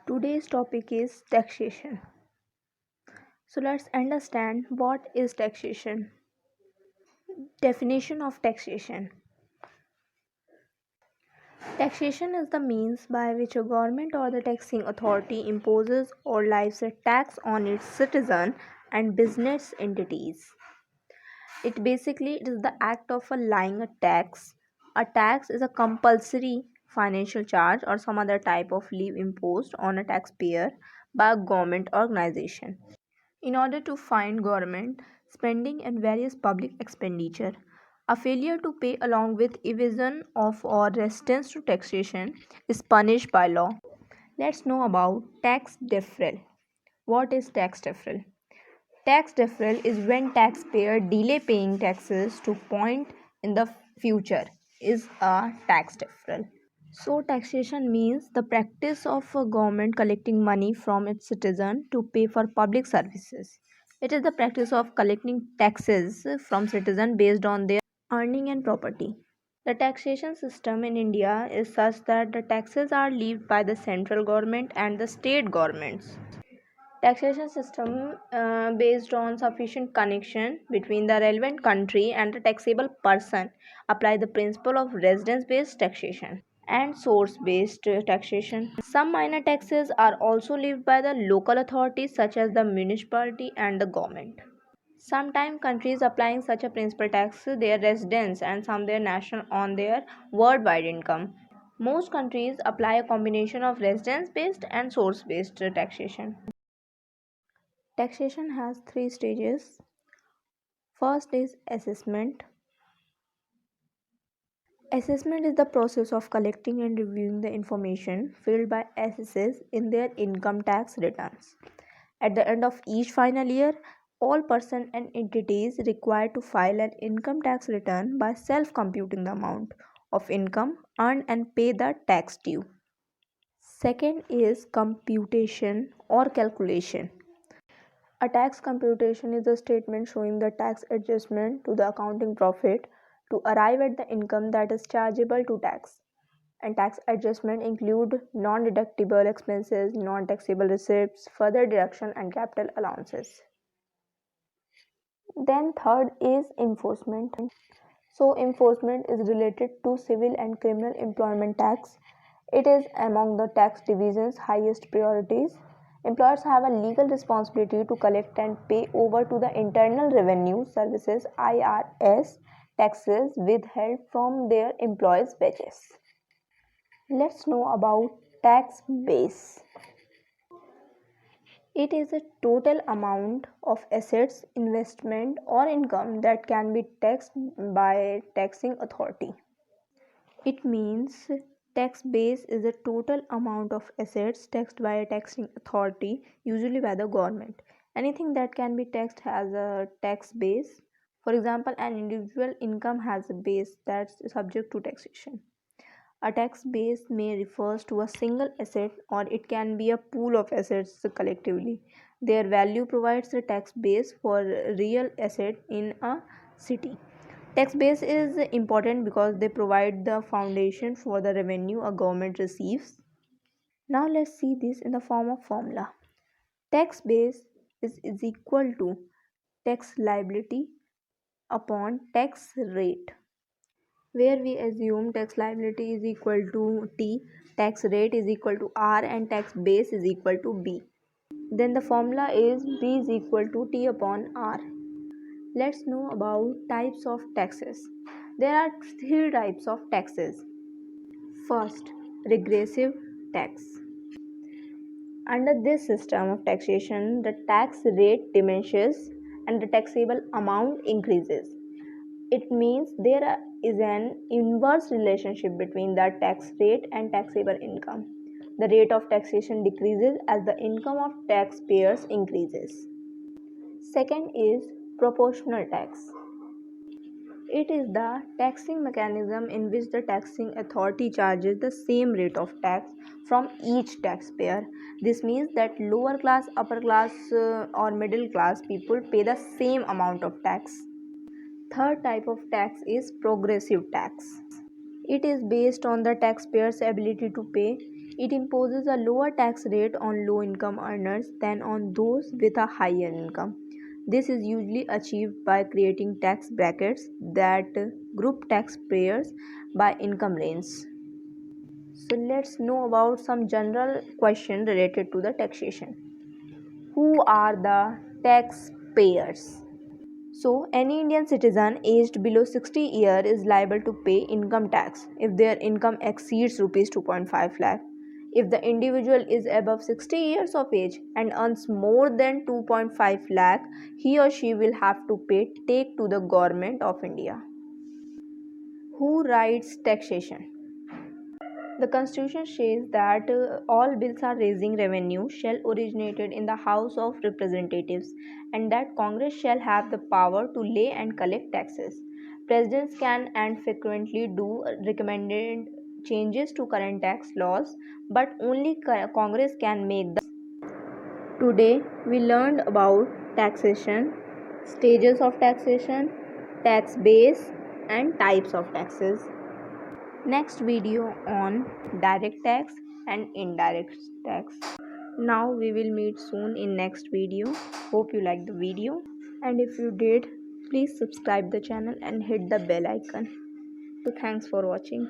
Today's topic is taxation. So let's understand what is taxation. Definition of taxation. Taxation is the means by which a government or the taxing authority imposes or levies a tax on its citizen and business entities. It is the act of levying a tax. A tax is a compulsory financial charge or some other type of levy imposed on a taxpayer by a government organization in order to find government spending and various public expenditure. A failure to pay along with evasion of or resistance to taxation is punished by law. Let's know about tax deferral. What is tax deferral? Tax deferral is when taxpayer delay paying taxes to point in the future is a tax deferral. So taxation means the practice of a government collecting money from its citizen to pay for public services. It is the practice of collecting taxes from citizen based on their earning and property. The taxation system in India is such that the taxes are levied by the central government and the state governments. Taxation system based on sufficient connection between the relevant country and the taxable person apply the principle of residence based taxation and source based taxation. Some minor taxes are also levied by the local authorities such as the municipality and the government. Sometimes countries applying such a principal tax their residents and some their national on their worldwide income. Most countries apply a combination of residence based and source based taxation. Taxation has three stages. First is assessment. Assessment is the process of collecting and reviewing the information filled by assessors in their income tax returns. At the end of each final year, all persons and entities required to file an income tax return by self computing the amount of income earned and pay the tax due. Second is computation or calculation. A tax computation is a statement showing the tax adjustment to the accounting profit to arrive at the income that is chargeable to tax. And tax adjustment include non-deductible expenses, non-taxable receipts, further deduction and capital allowances. Then third is enforcement. So enforcement is related to civil and criminal employment tax. It is among the tax division's highest priorities. Employers have a legal responsibility to collect and pay over to the Internal Revenue Services IRS taxes withheld from their employees' wages. Let's know about tax base. It is a total amount of assets, investment or income that can be taxed by taxing authority. It means tax base is the total amount of assets taxed by a taxing authority, usually by the government. Anything that can be taxed has a tax base. For example, an individual income has a base that's subject to taxation. A tax base may refers to a single asset or it can be a pool of assets collectively. Their value provides a tax base for real asset in a city. Tax base is important because they provide the foundation for the revenue a government receives. Now let's see this in the form of formula. Tax base is equal to tax liability upon tax rate, where we assume tax liability is equal to T, tax rate is equal to R and tax base is equal to B. Then the formula is B is equal to T upon R. Let's know about types of taxes. There are three types of taxes. First, regressive tax. Under this system of taxation, the tax rate diminishes and the taxable amount increases. It means there is an inverse relationship between the tax rate and taxable income. The rate of taxation decreases as the income of taxpayers increases. Second is proportional tax. It is the taxing mechanism in which the taxing authority charges the same rate of tax from each taxpayer. This means that lower class, upper class, or middle class people pay the same amount of tax. Third type of tax is progressive tax. It is based on the taxpayer's ability to pay. It imposes a lower tax rate on low income earners than on those with a higher income. This is usually achieved by creating tax brackets that group taxpayers by income range. So let's know about some general question related to the taxation. Who are the taxpayers? So, any Indian citizen aged below 60 years is liable to pay income tax if their income exceeds rupees 2.5 lakh. If the individual is above 60 years of age and earns more than 2.5 lakh, he or she will have to pay take to the government of India. Who writes taxation? The Constitution says that all bills are raising revenue shall originated in the House of Representatives and that Congress shall have the power to lay and collect taxes. Presidents can and frequently do recommended changes to current tax laws, but only Congress can make the. Today we learned about taxation, stages of taxation, tax base, and types of taxes. Next video on direct tax and indirect tax. Now we will meet soon in next video. Hope you liked the video, and if you did, please subscribe the channel and hit the bell icon. So thanks for watching.